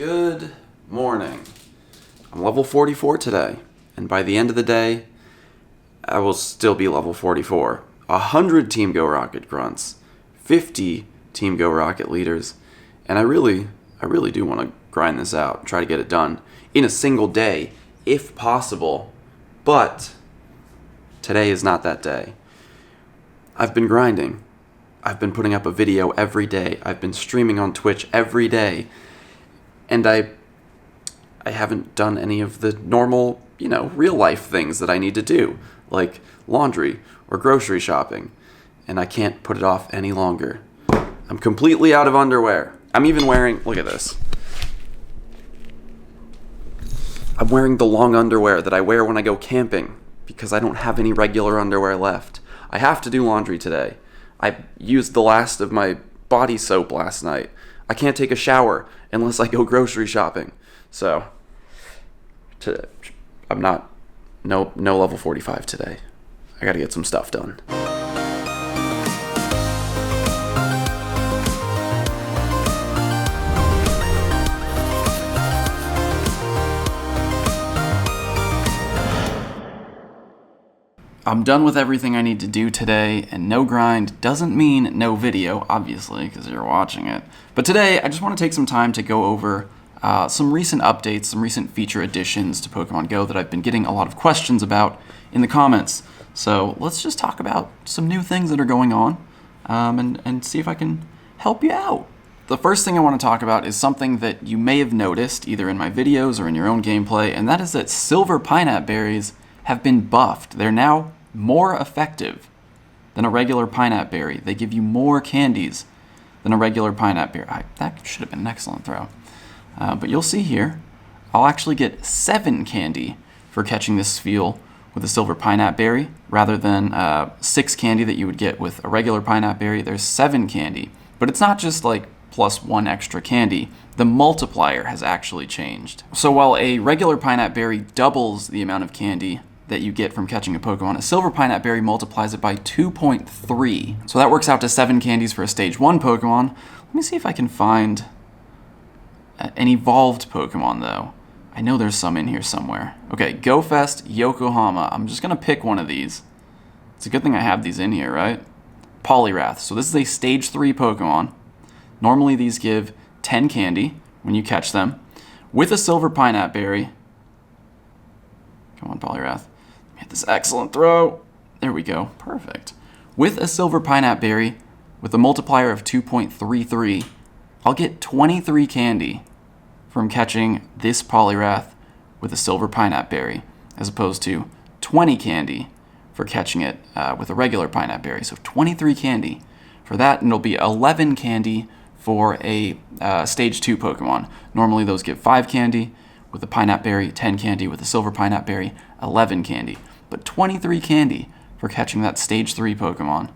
Good morning. I'm level 44 today, and by the end of the day, I will still be level 44. 100 Team Go Rocket grunts, 50 Team Go Rocket leaders, and I really do want to grind this out, try to get it done in a single day, if possible, but today is not that day. I've been grinding. I've been putting up a video every day. I've been streaming on Twitch every day. And I haven't done any of the normal, real life things that I need to do, like laundry or grocery shopping. And I can't put it off any longer. I'm completely out of underwear. I'm even wearing, look at this. I'm wearing the long underwear that I wear when I go camping because I don't have any regular underwear left. I have to do laundry today. I used the last of my body soap last night. I can't take a shower unless I go grocery shopping. So, I'm not, no level 45 today. I gotta get some stuff done. I'm done with everything I need to do today, and no grind doesn't mean no video, obviously, because you're watching it. But today, I just want to take some time to go over some recent updates, some recent feature additions to Pokemon Go that I've been getting a lot of questions about in the comments. So let's just talk about some new things that are going on, and see if I can help you out. The first thing I want to talk about is something that you may have noticed, either in my videos or in your own gameplay, and that is that silver Pineapp berries have been buffed. They're now more effective than a regular Pineapp berry. They give you more candies than a regular Pineapp berry. That should have been an excellent throw. But you'll see here, I'll actually get 7 candy for catching this Spheal with a silver Pineapp berry, rather than 6 candy that you would get with a regular Pineapp berry. There's 7 candy. But it's not just like plus 1 extra candy. The multiplier has actually changed. So while a regular Pineapp berry doubles the amount of candy that you get from catching a Pokemon, a silver Pineapp berry multiplies it by 2.3. So that works out to 7 candies for a stage 1 Pokemon. Let me see if I can find an evolved Pokemon though. I know there's some in here somewhere. Okay, Go Fest, Yokohama. I'm just gonna pick one of these. It's a good thing I have these in here, right? Poliwrath. So this is a stage 3 Pokemon. Normally these give 10 candy when you catch them. With a silver Pineapp berry. Come on, Poliwrath. Hit this excellent throw. There we go. Perfect. With a silver Pineapp berry, with a multiplier of 2.33, I'll get 23 candy from catching this Poliwrath with a silver Pineapp berry, as opposed to 20 candy for catching it with a regular Pineapp berry. So 23 candy for that, and it'll be 11 candy for a stage 2 Pokemon. Normally those give 5 candy with a Pineapp berry, 10 candy with a silver Pineapp berry, 11 candy. But 23 candy for catching that stage 3 Pokemon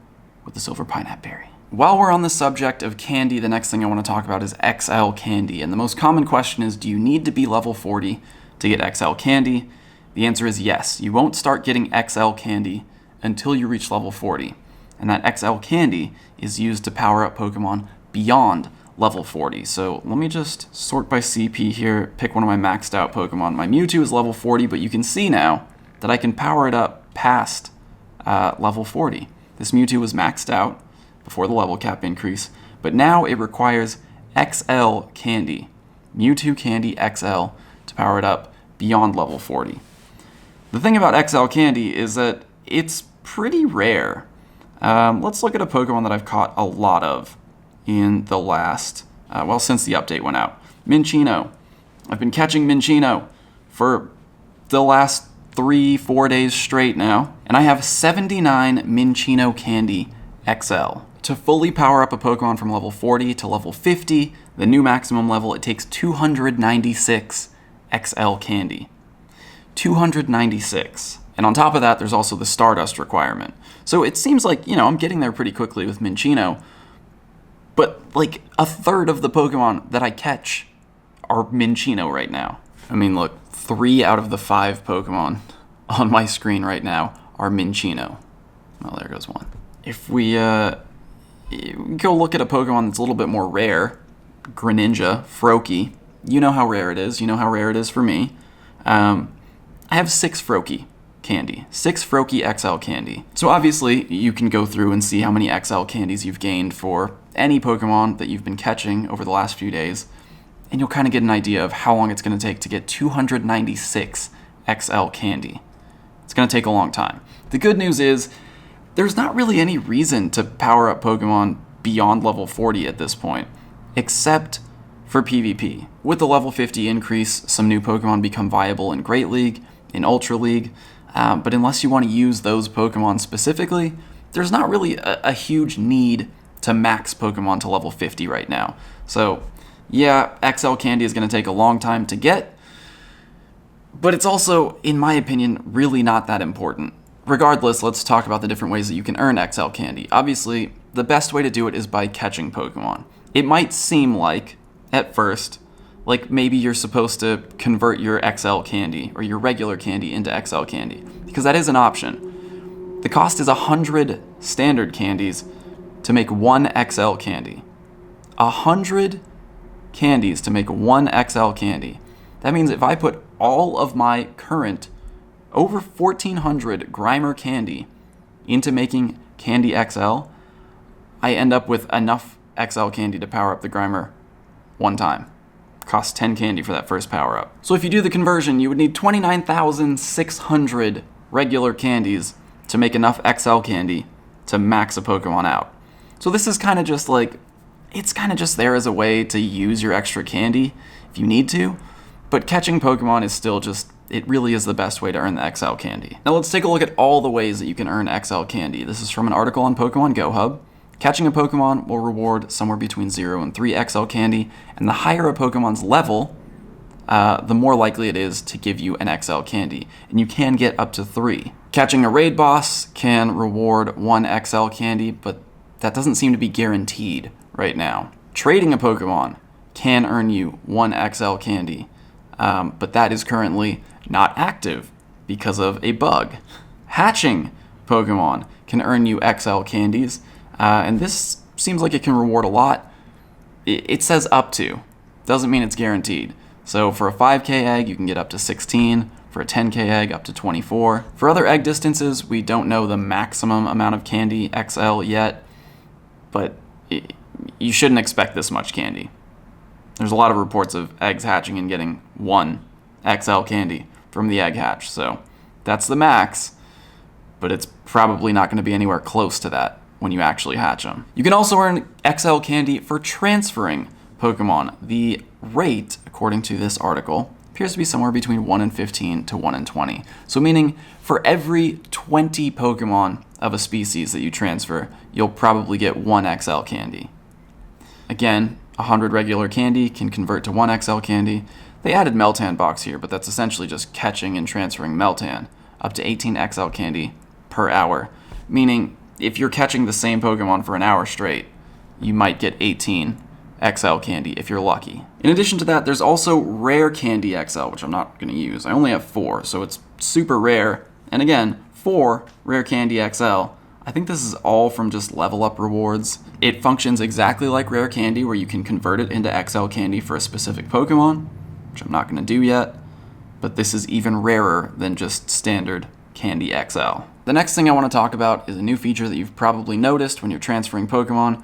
with the silver Pineapp berry. While we're on the subject of candy, the next thing I want to talk about is XL candy. And the most common question is, do you need to be level 40 to get XL candy? The answer is yes. You won't start getting XL candy until you reach level 40. And that XL candy is used to power up Pokemon beyond level 40. So let me just sort by CP here, pick one of my maxed out Pokemon. My Mewtwo is level 40, but you can see now that I can power it up past level 40. This Mewtwo was maxed out before the level cap increase, but now it requires XL candy, Mewtwo candy XL, to power it up beyond level 40. The thing about XL candy is that it's pretty rare. Let's look at a Pokemon that I've caught a lot of in the last, since the update went out. Minccino. I've been catching Minccino for the last 3-4 days straight now, and I have 79 Minccino candy XL. To fully power up a Pokemon from level 40 to level 50, the new maximum level, it takes 296 XL candy. 296. And on top of that, there's also the Stardust requirement. So it seems like, I'm getting there pretty quickly with Minccino, but like a third of the Pokemon that I catch are Minccino right now. I mean, look, 3 out of the 5 Pokemon on my screen right now are Minccino. Oh, there goes one. If we go look at a Pokemon that's a little bit more rare, Greninja, Froakie, You know how rare it is. You know how rare it is for me. I have 6 Froakie candy. 6 Froakie XL candy. So obviously, you can go through and see how many XL candies you've gained for any Pokemon that you've been catching over the last few days, and you'll kind of get an idea of how long it's going to take to get 296 XL candy. It's going to take a long time. The good news is, there's not really any reason to power up Pokemon beyond level 40 at this point, except for PvP. With the level 50 increase, some new Pokemon become viable in Great League, in Ultra League, but unless you want to use those Pokemon specifically, there's not really a huge need to max Pokemon to level 50 right now. So yeah, XL candy is going to take a long time to get, but it's also, in my opinion, really not that important. Regardless, let's talk about the different ways that you can earn XL candy. Obviously, the best way to do it is by catching Pokemon. It might seem like, at first, like maybe you're supposed to convert your XL candy or your regular candy into XL candy, because that is an option. The cost is 100 standard candies to make 1 XL candy. 100 candies to make 1 XL candy. That means if I put all of my current over 1,400 Grimer candy into making Candy XL, I end up with enough XL candy to power up the Grimer one time. Costs 10 candy for that first power up. So if you do the conversion, you would need 29,600 regular candies to make enough XL candy to max a Pokemon out. So this is kind of just like, it's kind of just there as a way to use your extra candy if you need to, but catching Pokemon is still just, it really is the best way to earn the XL candy. Now let's take a look at all the ways that you can earn XL candy. This is from an article on Pokemon GO Hub. Catching a Pokemon will reward somewhere between 0 and 3 XL candy, and the higher a Pokemon's level, the more likely it is to give you an XL candy, and you can get up to 3. Catching a raid boss can reward 1 XL candy, but that doesn't seem to be guaranteed right now. Trading a Pokemon can earn you 1 XL candy, but that is currently not active because of a bug. Hatching Pokemon can earn you XL candies, and this seems like it can reward a lot. It says up to, doesn't mean it's guaranteed. So for a 5k egg, you can get up to 16. For a 10k egg, up to 24. For other egg distances, we don't know the maximum amount of candy XL yet, but you shouldn't expect this much candy. There's a lot of reports of eggs hatching and getting 1 XL candy from the egg hatch, so that's the max, but it's probably not going to be anywhere close to that when you actually hatch them. You can also earn XL candy for transferring Pokemon. The rate, according to this article, appears to be somewhere between 1 in 15 to 1 in 20. So meaning for every 20 Pokemon of a species that you transfer, you'll probably get 1 XL candy. Again, 100 regular candy can convert to 1 XL candy. They added Meltan box here, but that's essentially just catching and transferring Meltan, up to 18 XL candy per hour. Meaning, if you're catching the same Pokemon for an hour straight, you might get 18 XL candy if you're lucky. In addition to that, there's also Rare Candy XL, which I'm not going to use. I only have 4, so it's super rare. And again, 4 Rare Candy XL. I think this is all from just level up rewards. It functions exactly like Rare Candy, where you can convert it into XL candy for a specific Pokemon, which I'm not going to do yet, but this is even rarer than just standard Candy XL. The next thing I want to talk about is a new feature that you've probably noticed when you're transferring Pokemon.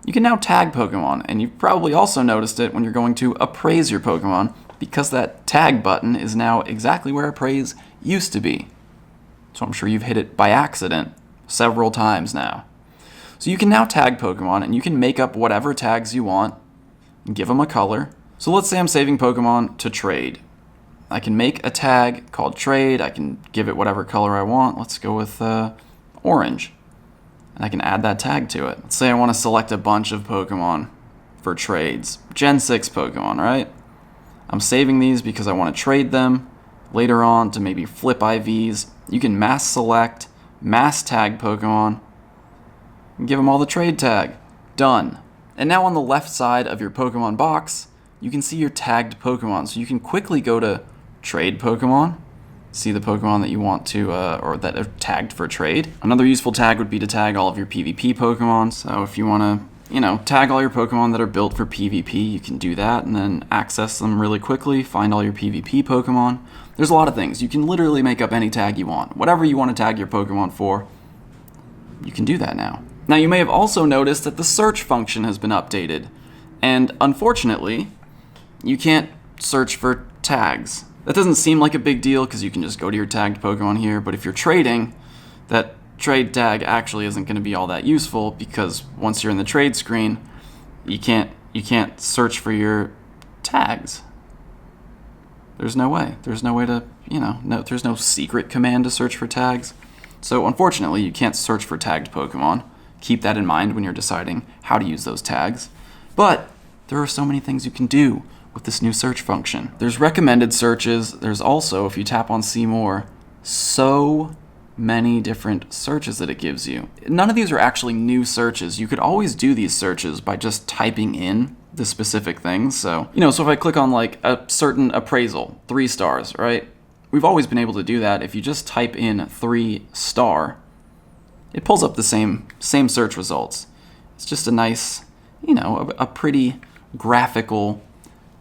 You can now tag Pokemon, and you've probably also noticed it when you're going to appraise your Pokemon, because that tag button is now exactly where appraise used to be. So I'm sure you've hit it by accident several times now. So you can now tag Pokemon, and you can make up whatever tags you want and give them a color. So let's say I'm saving Pokemon to trade. I can make a tag called trade. I can give it whatever color I want. Let's go with orange. And I can add that tag to it. Let's say I want to select a bunch of Pokemon for trades. Gen 6 Pokemon, right? I'm saving these because I want to trade them later on to maybe flip IVs. You can mass select, mass tag Pokemon, and give them all the trade tag. Done. And now on the left side of your Pokemon box, you can see your tagged Pokemon. So you can quickly go to trade Pokemon, see the Pokemon that you want to, or that are tagged for trade. Another useful tag would be to tag all of your PvP Pokemon. So if you want to tag all your Pokemon that are built for PvP. You can do that and then access them really quickly, find all your PvP Pokemon. There's a lot of things. You can literally make up any tag you want. Whatever you want to tag your Pokemon for, you can do that now. Now, you may have also noticed that the search function has been updated. And unfortunately, you can't search for tags. That doesn't seem like a big deal because you can just go to your tagged Pokemon here, but if you're trading, that trade tag actually isn't going to be all that useful because once you're in the trade screen, you can't search for your tags. There's no way. There's no way to, there's no secret command to search for tags. So unfortunately, you can't search for tagged Pokemon. Keep that in mind when you're deciding how to use those tags. But there are so many things you can do with this new search function. There's recommended searches. There's also, if you tap on See More, so many different searches that it gives you. None of these are actually new searches. You could always do these searches by just typing in the specific things. So, so if I click on like a certain appraisal, 3 stars, right? We've always been able to do that. If you just type in 3-star, it pulls up the same search results. It's just a nice, a pretty graphical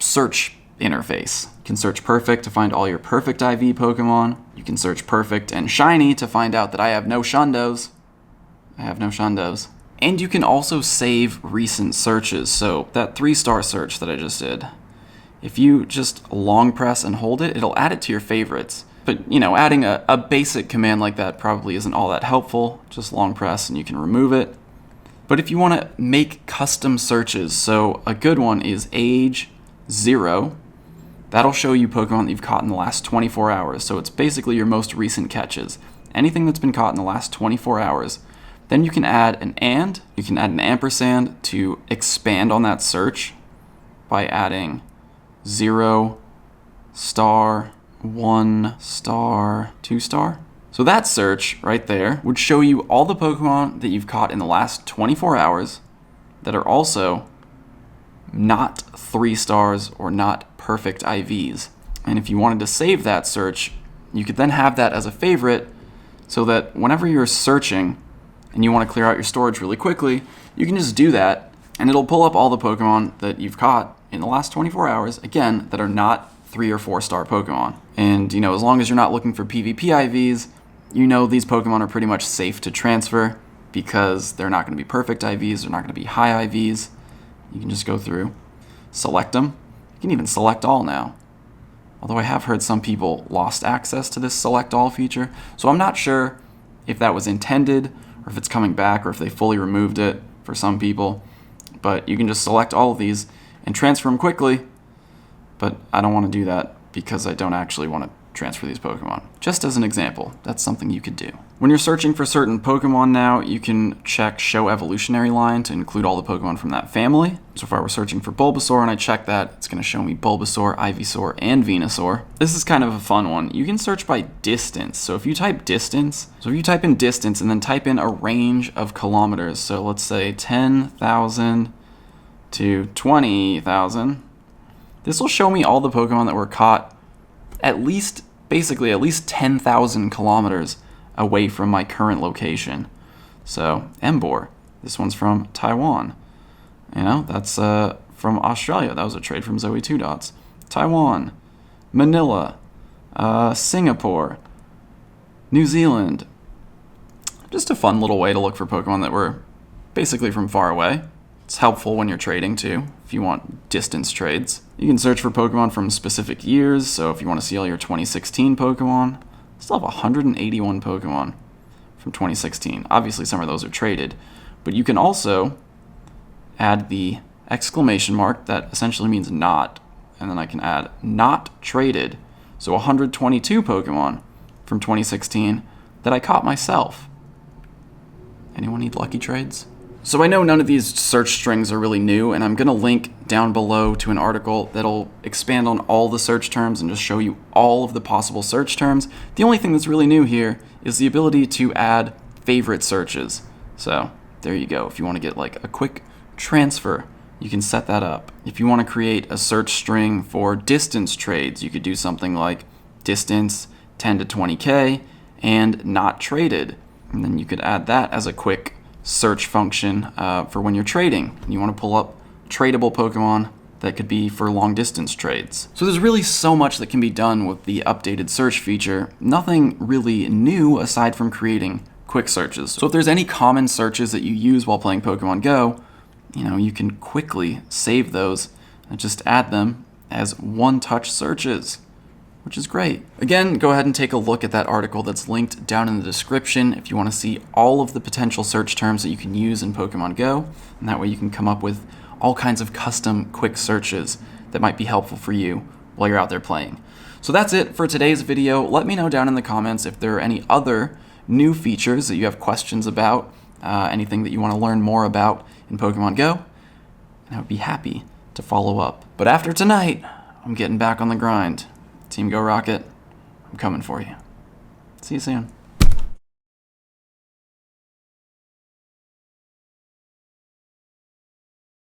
search interface. You can search perfect to find all your perfect IV Pokemon. You can search perfect and shiny to find out that I have no Shundos. And you can also save recent searches. So that 3-star search that I just did, if you just long press and hold it, it'll add it to your favorites. But, adding a basic command like that probably isn't all that helpful. Just long press and you can remove it. But if you want to make custom searches, so a good one is age 0. That'll show you Pokemon that you've caught in the last 24 hours. So it's basically your most recent catches. Anything that's been caught in the last 24 hours. Then you can add an and. You can add an ampersand to expand on that search by adding 0 star, 1 star, 2 star. So that search right there would show you all the Pokemon that you've caught in the last 24 hours that are also not 3 stars or not perfect IVs. And if you wanted to save that search, you could then have that as a favorite so that whenever you're searching and you want to clear out your storage really quickly, you can just do that and it'll pull up all the Pokemon that you've caught in the last 24 hours, again, that are not 3 or 4 star Pokemon. And, as long as you're not looking for PvP IVs, these Pokemon are pretty much safe to transfer because they're not going to be perfect IVs, they're not going to be high IVs. You can just go through, select them. You can even select all now. Although I have heard some people lost access to this select all feature, so I'm not sure if that was intended or if it's coming back or if they fully removed it for some people. But you can just select all of these and transfer them quickly. But I don't want to do that because I don't actually want to transfer these Pokemon. Just as an example, that's something you could do. When you're searching for certain Pokemon now, you can check Show Evolutionary Line to include all the Pokemon from that family. So if I were searching for Bulbasaur and I check that, it's going to show me Bulbasaur, Ivysaur, and Venusaur. This is kind of a fun one. You can search by distance. So if you type in distance and then type in a range of kilometers, so let's say 10,000 to 20,000, this will show me all the Pokemon that were caught at least 10,000 kilometers away from my current location. So, Ember, this one's from Taiwan. That's from Australia. That was a trade from Zoe 2 Dots. Taiwan, Manila, Singapore, New Zealand. Just a fun little way to look for Pokemon that were basically from far away. It's helpful when you're trading too, if you want distance trades. You can search for Pokemon from specific years, so if you want to see all your 2016 Pokemon, I still have 181 Pokemon from 2016. Obviously some of those are traded, but you can also add the exclamation mark that essentially means not, and then I can add not traded. So 122 Pokemon from 2016 that I caught myself. Anyone need lucky trades? So I know none of these search strings are really new, and I'm going to link down below to an article that'll expand on all the search terms and just show you all of the possible search terms. The only thing that's really new here is the ability to add favorite searches. So there you go. If you want to get like a quick transfer, you can set that up. If you want to create a search string for distance trades, you could do something like distance 10 to 20K and not traded. And then you could add that as a quick search function for when you're trading. You want to pull up tradable Pokemon that could be for long distance trades. So there's really so much that can be done with the updated search feature. Nothing really new aside from creating quick searches. So if there's any common searches that you use while playing Pokemon Go, you can quickly save those and just add them as one-touch searches, which is great. Again, go ahead and take a look at that article that's linked down in the description if you want to see all of the potential search terms that you can use in Pokemon Go, and that way you can come up with all kinds of custom quick searches that might be helpful for you while you're out there playing. So that's it for today's video. Let me know down in the comments if there are any other new features that you have questions about, anything that you want to learn more about in Pokemon Go, and I would be happy to follow up. But after tonight, I'm getting back on the grind. Team Go Rocket, I'm coming for you. See you soon.